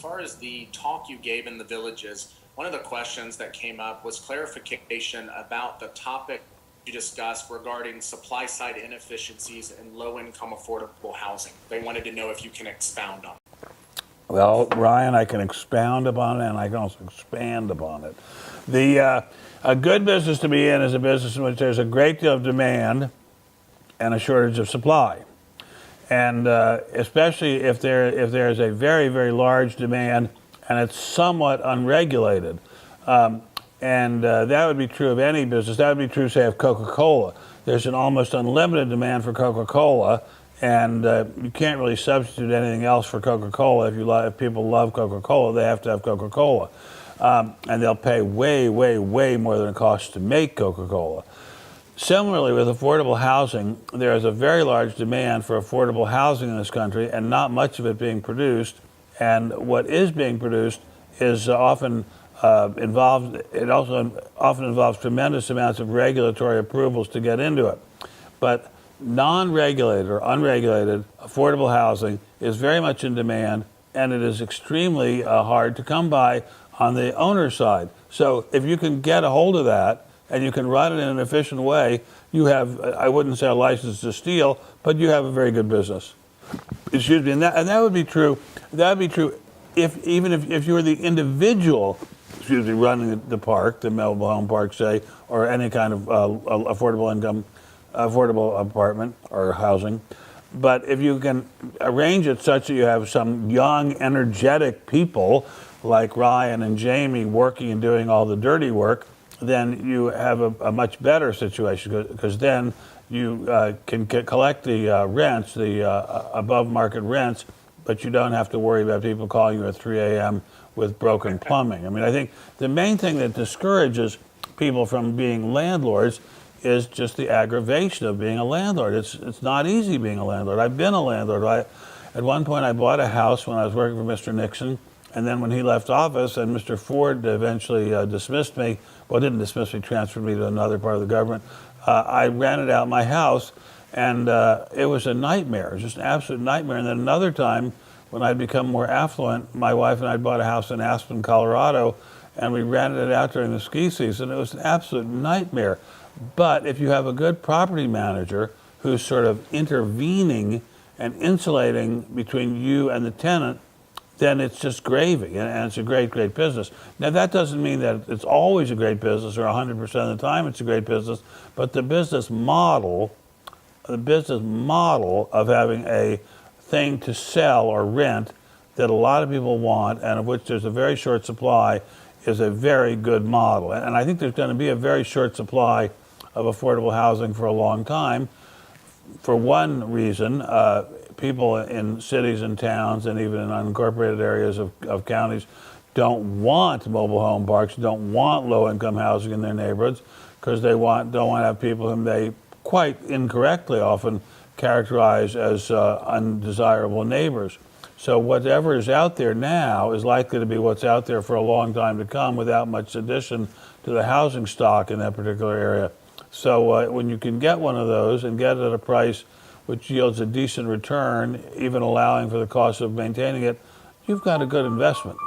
far as the talk you gave in the villages, one of the questions that came up was clarification about the topic you discussed regarding supply side inefficiencies in low income affordable housing. They wanted to know if you can expound on it. Well, Ryan, I can expound upon it, and I can also expand upon it. A good business to be in is a business in which there's a great deal of demand and a shortage of supply. And especially if there is a very, very large demand and it's somewhat unregulated. And that would be true of any business. That would be true, say, of Coca-Cola. There's an almost unlimited demand for Coca-Cola, and you can't really substitute anything else for Coca-Cola. If people love Coca-Cola, they have to have Coca-Cola. And they'll pay way, way, way more than it costs to make Coca-Cola. Similarly, with affordable housing, there is a very large demand for affordable housing in this country and not much of it being produced. And what is being produced is often involved tremendous amounts of regulatory approvals to get into it. But non-regulated or unregulated affordable housing is very much in demand, and it is extremely hard to come by on the owner's side. So if you can get a hold of that, and you can run it in an efficient way, you have, I wouldn't say a license to steal, but you have a very good business. Excuse me, and that would be true. That would be true if you were the individual, running the park, the mobile home park, say, or any kind of affordable apartment or housing. But if you can arrange it such that you have some young, energetic people like Ryan and Jamie working and doing all the dirty work, then you have a much better situation, because then you can collect the rents, the above market rents, but you don't have to worry about people calling you at 3 a.m. with broken plumbing. I mean, I think the main thing that discourages people from being landlords is just the aggravation of being a landlord. It's not easy being a landlord. I've been a landlord. At one point I bought a house when I was working for Mr. Nixon, and then when he left office and Mr. Ford eventually dismissed me, well, didn't dismiss me, transferred me to another part of the government, I rented out my house, and it was a nightmare. It was just an absolute nightmare. And then another time, when I'd become more affluent, my wife and I bought a house in Aspen, Colorado, and we rented it out during the ski season. It was an absolute nightmare. But if you have a good property manager who's sort of intervening and insulating between you and the tenant, then it's just gravy, and it's a great, great business. Now, that doesn't mean that it's always a great business or 100% of the time it's a great business, but the business model of having a thing to sell or rent that a lot of people want and of which there's a very short supply is a very good model. And I think there's going to be a very short supply of affordable housing for a long time. For one reason, people in cities and towns and even in unincorporated areas of counties don't want mobile home parks, don't want low-income housing in their neighborhoods, because they don't want to have people whom they quite incorrectly often characterize as undesirable neighbors. So whatever is out there now is likely to be what's out there for a long time to come without much addition to the housing stock in that particular area. So when you can get one of those and get it at a price which yields a decent return, even allowing for the cost of maintaining it, you've got a good investment.